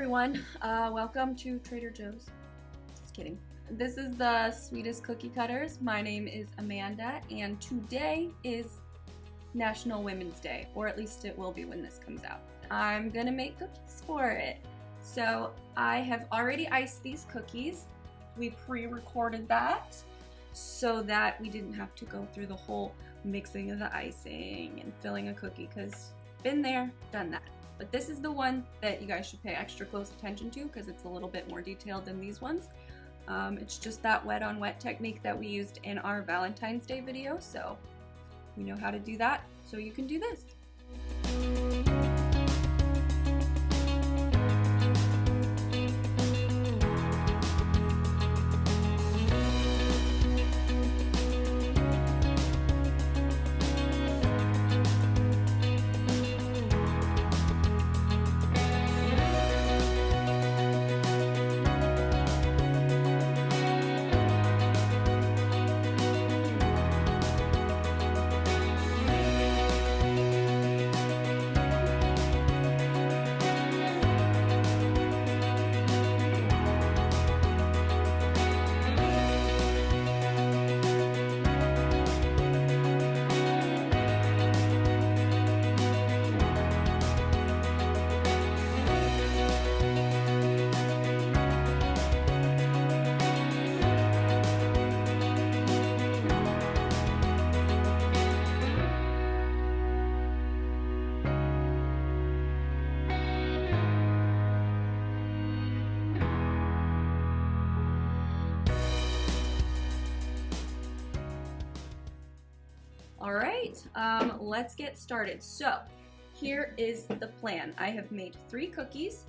everyone, welcome to Trader Joe's. Just kidding. This is the Sweetest Cookie Cutters. My name is Amanda, and today is National Women's Day, or at least it will be when this comes out. I'm gonna make cookies for it. So I have already iced these cookies. We pre-recorded that so that we didn't have to go through the whole mixing of the icing and filling a cookie, because been there, done that. But this is the one that you guys should pay extra close attention to because it's a little bit more detailed than these ones. It's just that wet on wet technique that we used in our Valentine's Day video, so you know how to do that, so you can do this. All right, let's get started. So here is the plan. I have made 3 cookies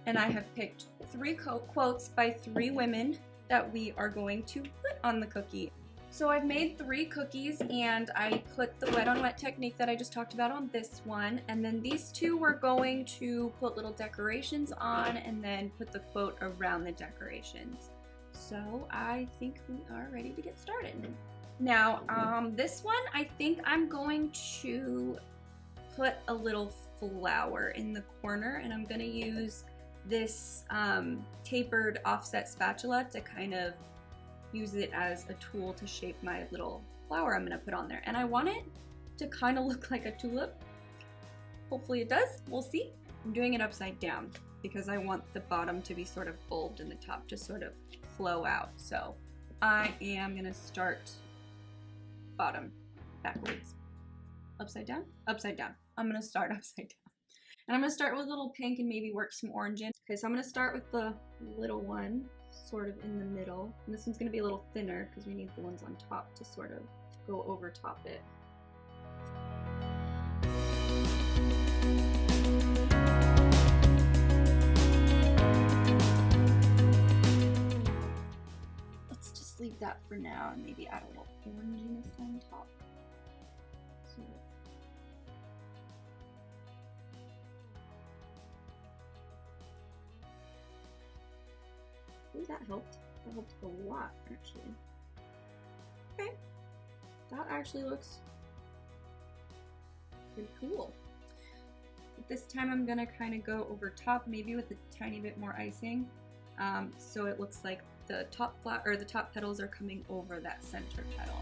and I have picked 3 quotes by 3 women that we are going to put on the cookie. So I've made 3 cookies and I put the wet on wet technique that I just talked about on this one, and then these 2 we're going to put little decorations on and then put the quote around the decorations. So I think we are ready to get started. Now, this one, I think I'm going to put a little flower in the corner, and I'm going to use this tapered offset spatula to kind of use it as a tool to shape my little flower I'm going to put on there. And I want it to kind of look like a tulip. Hopefully it does. We'll see. I'm doing it upside down because I want the bottom to be sort of bulbed and the top to sort of flow out. So I am going to start bottom backwards, upside down, upside down. I'm gonna start upside down, and I'm gonna start with a little pink and maybe work some orange in. Okay, so I'm gonna start with the little one sort of in the middle, and this one's gonna be a little thinner because we need the ones on top to sort of go over top it. Leave that for now and maybe add a little oranginess on top. Ooh, that helped. That helped a lot, actually. Okay, that actually looks pretty cool. But this time I'm gonna kind of go over top, maybe with a tiny bit more icing, so it looks like the top petals are coming over that center petal.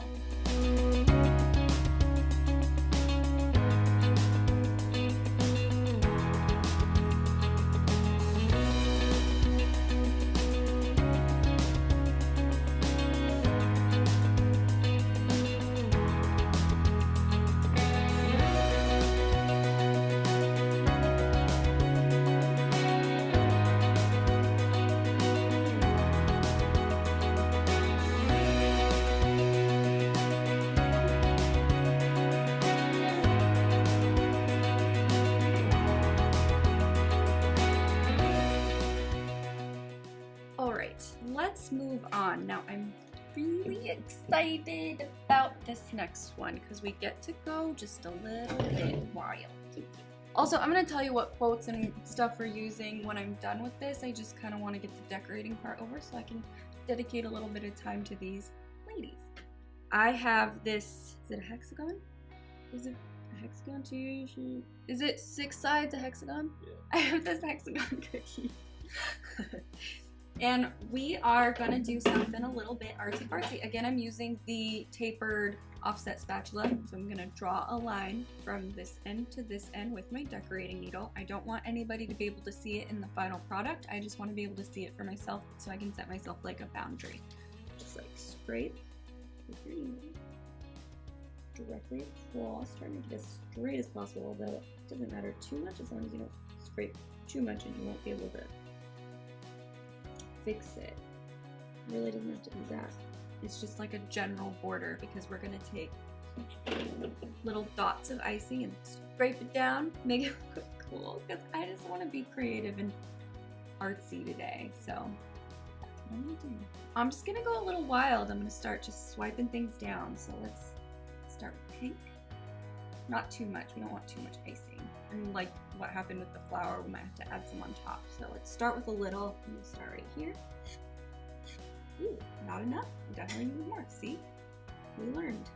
Let's move on. Now I'm really excited about this next one because we get to go just a little bit wild. Also, I'm going to tell you what quotes and stuff we're using when I'm done with this. I just kind of want to get the decorating part over so I can dedicate a little bit of time to these ladies. I have this, is it a hexagon? Is it a hexagon too? Is it 6 sides a hexagon? Yeah. I have this hexagon cookie. And we are gonna do something a little bit artsy fartsy. Again, I'm using the tapered offset spatula. So I'm gonna draw a line from this end to this end with my decorating needle. I don't want anybody to be able to see it in the final product. I just wanna be able to see it for myself so I can set myself like a boundary. Just like scrape with your needle directly across, trying to get as straight as possible, although it doesn't matter too much as long as you don't scrape too much and you won't be able to fix it. It really doesn't have to be that. It's just like a general border because we're gonna take little dots of icing and scrape it down, make it look cool, because I just want to be creative and artsy today, so that's what I'm gonna do. I'm just gonna go a little wild. I'm gonna start just swiping things down, so let's start with pink. Not too much, we don't want too much icing. And like what happened with the flower, we might have to add some on top. So let's start with a little. I'm gonna start right here. Ooh, not enough. We definitely need more. See? We learned.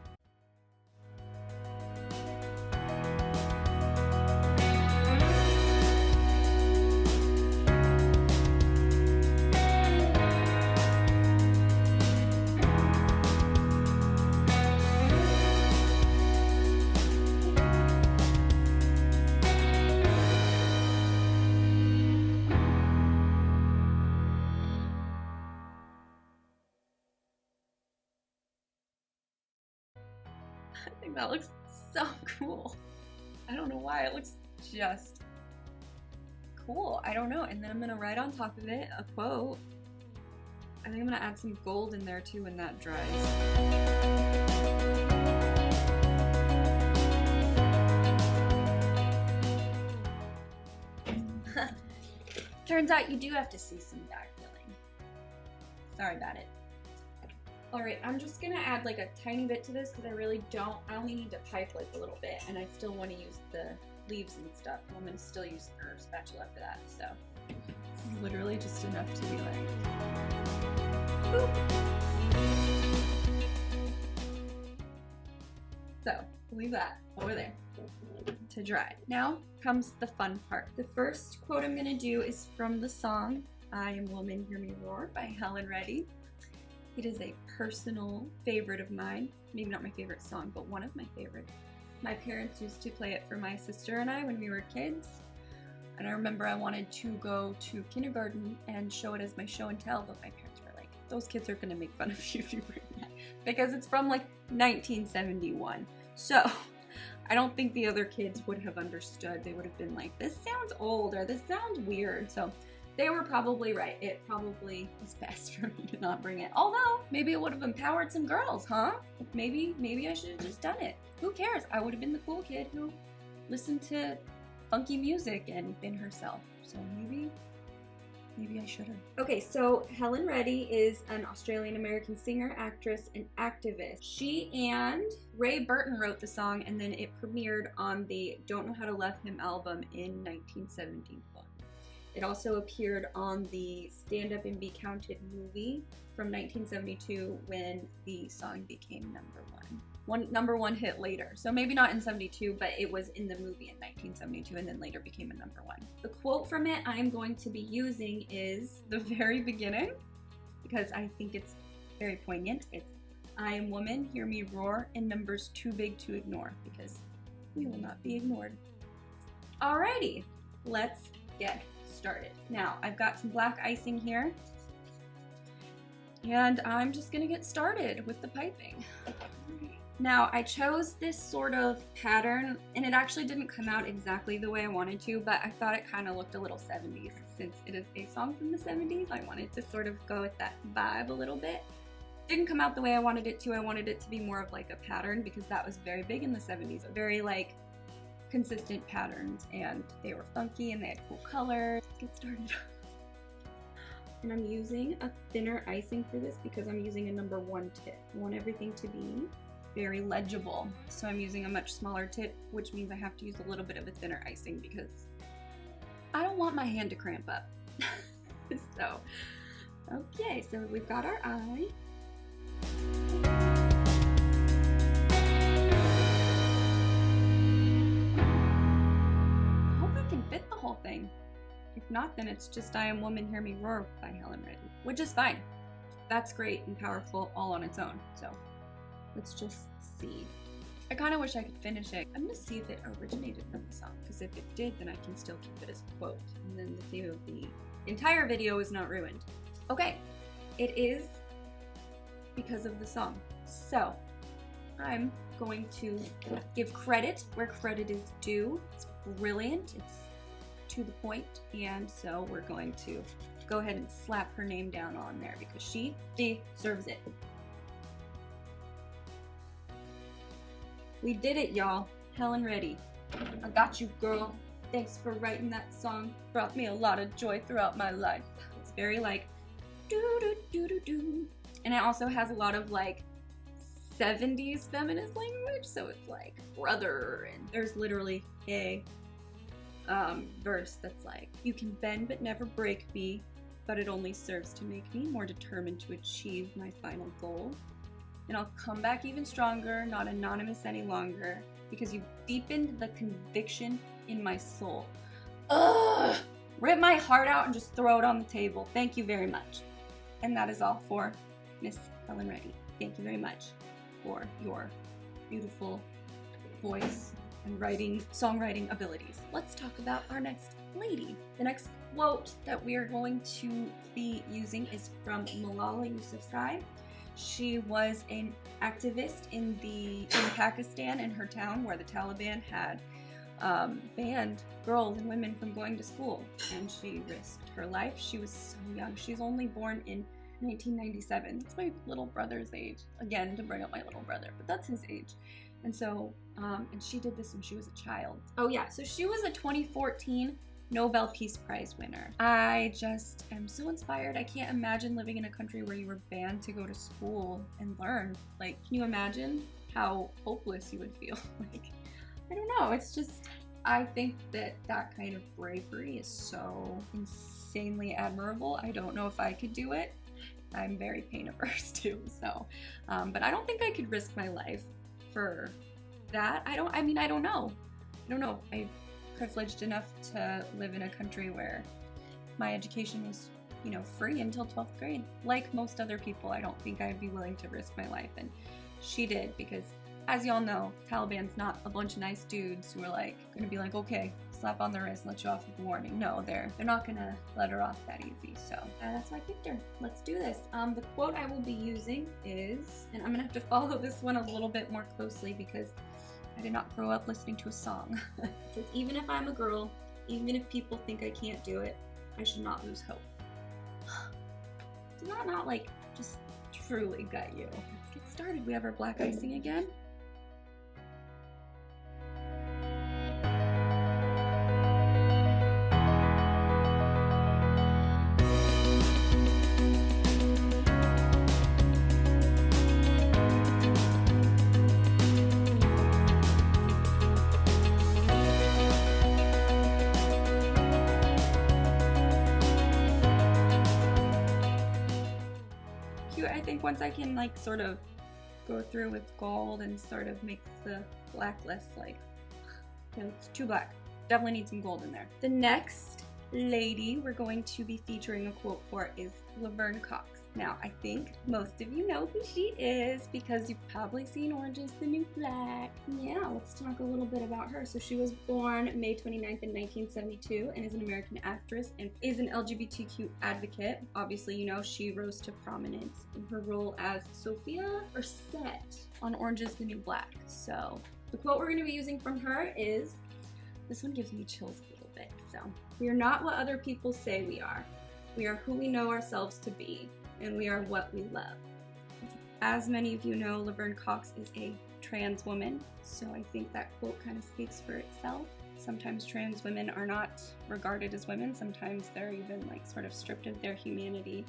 I think that looks so cool. I don't know why, it looks just cool. I don't know. And then I'm gonna write on top of it a quote. I think I'm gonna add some gold in there too when that dries. Turns out you do have to see some dye filling. Sorry about it. Alright, I'm just gonna add like a tiny bit to this because I only need to pipe like a little bit, and I still want to use the leaves and stuff, and I'm gonna still use the spatula for that, so this is literally just enough to be like, boop. So, leave that over there to dry. Now comes the fun part. The first quote I'm gonna do is from the song I Am Woman, Hear Me Roar by Helen Reddy. It is a personal favorite of mine. Maybe not my favorite song, but one of my favorites. My parents used to play it for my sister and I when we were kids. And I remember I wanted to go to kindergarten and show it as my show and tell, but my parents were like, those kids are gonna make fun of you if you bring that. Because it's from like 1971. So I don't think the other kids would have understood. They would have been like, this sounds old or this sounds weird. So they were probably right. It probably was best for me to not bring it. Although, maybe it would have empowered some girls, huh? Maybe I should have just done it. Who cares? I would have been the cool kid who listened to funky music and been herself. So maybe I should have. Okay, so Helen Reddy is an Australian-American singer, actress, and activist. She and Ray Burton wrote the song, and then it premiered on the Don't Know How to Love Him album in 1971. It also appeared on the Stand Up and Be Counted movie from 1972 when the song became number one hit later. So maybe not in 72, but it was in the movie in 1972 and then later became a number one. The quote from it I'm going to be using is the very beginning because I think it's very poignant. It's, I am woman, hear me roar, and numbers too big to ignore because we will not be ignored. Alrighty, let's get started. Now, I've got some black icing here, and I'm just gonna get started with the piping. Now, I chose this sort of pattern, and it actually didn't come out exactly the way I wanted to, but I thought it kind of looked a little 70s. Since it is a song from the 70s, I wanted to sort of go with that vibe a little bit. Didn't come out the way I wanted it to. I wanted it to be more of like a pattern because that was very big in the 70s. Very like consistent patterns, and they were funky and they had cool colors. Let's get started. And I'm using a thinner icing for this because I'm using a number one tip. I want everything to be very legible. So I'm using a much smaller tip, which means I have to use a little bit of a thinner icing because I don't want my hand to cramp up. So, okay, so we've got our eye. not, then it's just I Am Woman, Hear Me Roar by Helen Reddy, which is fine. That's great and powerful all on its own. So let's just see. I kind of wish I could finish it. I'm gonna see if it originated from the song, because if it did, then I can still keep it as a quote, and then the theme of the entire video is not ruined. Okay, it is because of the song. So I'm going to give credit where credit is due. It's brilliant, it's to the point, and so we're going to go ahead and slap her name down on there because she deserves it. We did it, y'all. Helen Reddy. I got you, girl. Thanks for writing that song. Brought me a lot of joy throughout my life. It's very like do-do-do-do-do. And it also has a lot of like 70s feminist language, so it's like brother, and there's literally a verse that's like, you can bend but never break me, but it only serves to make me more determined to achieve my final goal. And I'll come back even stronger, not anonymous any longer, because you've deepened the conviction in my soul. Ugh! Rip my heart out and just throw it on the table. Thank you very much. And that is all for Miss Helen Reddy. Thank you very much for your beautiful voice and songwriting abilities. Let's talk about our next lady. The next quote that we are going to be using is from Malala Yousafzai. She was an activist in Pakistan, in her town, where the Taliban had banned girls and women from going to school, and she risked her life. She was so young. She's only born in 1997. That's my little brother's age. Again, to bring up my little brother, but that's his age. And so, and she did this when she was a child. Oh yeah, so she was a 2014 Nobel Peace Prize winner. I just am so inspired. I can't imagine living in a country where you were banned to go to school and learn. Like, can you imagine how hopeless you would feel? Like, I don't know. It's just, I think that that kind of bravery is so insanely admirable. I don't know if I could do it. I'm very pain averse too, so, but I don't think I could risk my life for that. I don't know. I'm privileged enough to live in a country where my education was, free until 12th grade. Like most other people, I don't think I'd be willing to risk my life, and she did, because as y'all know, Taliban's not a bunch of nice dudes who are like gonna be like, okay, slap on the wrist and let you off with a warning. No, they're not gonna let her off that easy. So that's why I picked her. Let's do this. The quote I will be using is, and I'm gonna have to follow this one a little bit more closely because I did not grow up listening to a song. It says, even if I'm a girl, even if people think I can't do it, I should not lose hope. Did that not like just truly gut you? Let's get started. We have our black icing again. I think once I can like sort of go through with gold and sort of make the black less like, it's too black. Definitely need some gold in there. The next lady we're going to be featuring a quote for is Laverne Cox. Now, I think most of you know who she is because you've probably seen Orange is the New Black. Yeah, let's talk a little bit about her. So she was born May 29th in 1972 and is an American actress and is an LGBTQ advocate. Obviously, she rose to prominence in her role as Sophia Ursett on Orange is the New Black. So the quote we're going to be using from her is, this one gives me chills a little bit. So, we are not what other people say we are. We are who we know ourselves to be. And we are what we love. As many of you know, Laverne Cox is a trans woman, so I think that quote kind of speaks for itself. Sometimes trans women are not regarded as women, sometimes they're even like sort of stripped of their humanity.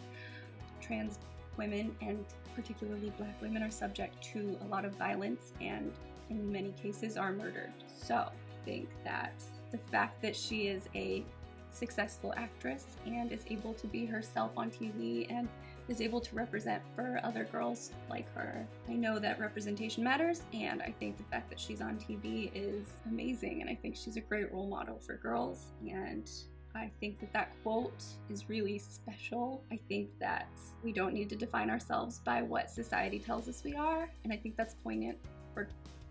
Trans women, and particularly black women, are subject to a lot of violence and in many cases are murdered. So I think that the fact that she is a successful actress and is able to be herself on TV and is able to represent for other girls like her. I know that representation matters, and I think the fact that she's on TV is amazing, and I think she's a great role model for girls, and I think that that quote is really special. I think that we don't need to define ourselves by what society tells us we are, and I think that's poignant for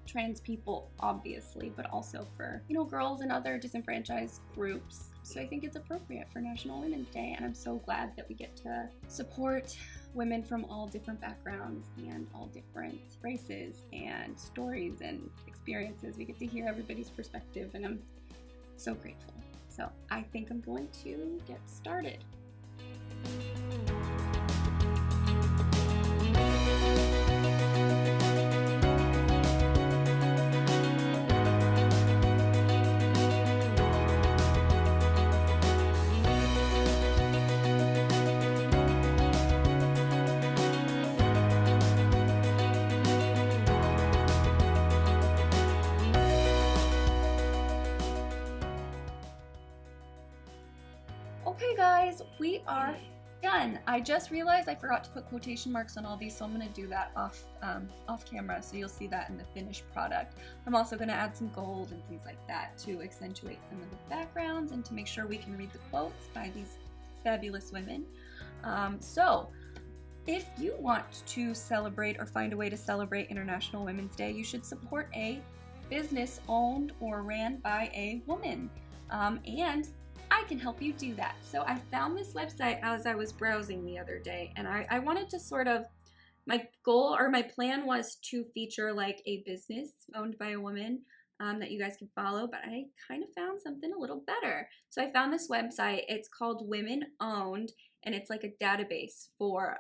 trans people, obviously, but also for, you know, girls and other disenfranchised groups. So I think it's appropriate for National Women's Day, and I'm so glad that we get to support women from all different backgrounds and all different races and stories and experiences. We get to hear everybody's perspective, and I'm so grateful. So I think I'm going to get started. Okay guys, we are done. I just realized I forgot to put quotation marks on all these, so I'm going to do that off camera, so you'll see that in the finished product. I'm also going to add some gold and things like that to accentuate some of the backgrounds and to make sure we can read the quotes by these fabulous women. So if you want to celebrate or find a way to celebrate International Women's Day, you should support a business owned or ran by a woman. And I can help you do that. So I found this website as I was browsing the other day, and I wanted to sort of, my goal or my plan was to feature like a business owned by a woman that you guys can follow, but I kind of found something a little better. So I found this website. It's called Women Owned, and it's like a database for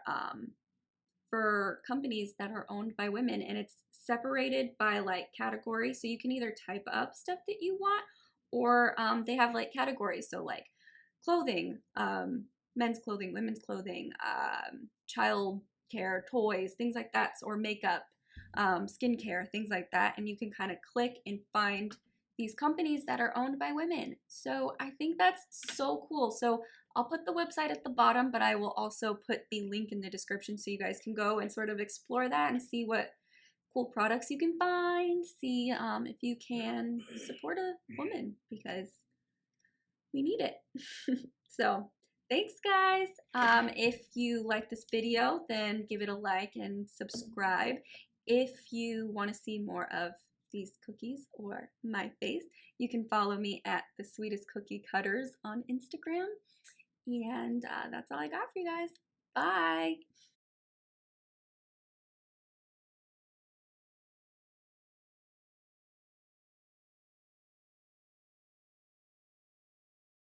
companies that are owned by women, and it's separated by like category. So you can either type up stuff that you want, or they have like categories, so like clothing, men's clothing, women's clothing, child care, toys, things like that, or makeup, skincare, things like that, and you can kind of click and find these companies that are owned by women. So I think that's so cool. So I'll put the website at the bottom, but I will also put the link in the description so you guys can go and sort of explore that and see what cool products you can find, see if you can support a woman, because we need it. So thanks guys. If you like this video, then give it a like and subscribe. If you want to see more of these cookies or my face, you can follow me at The Sweetest Cookie Cutters on Instagram. And that's all I got for you guys. Bye.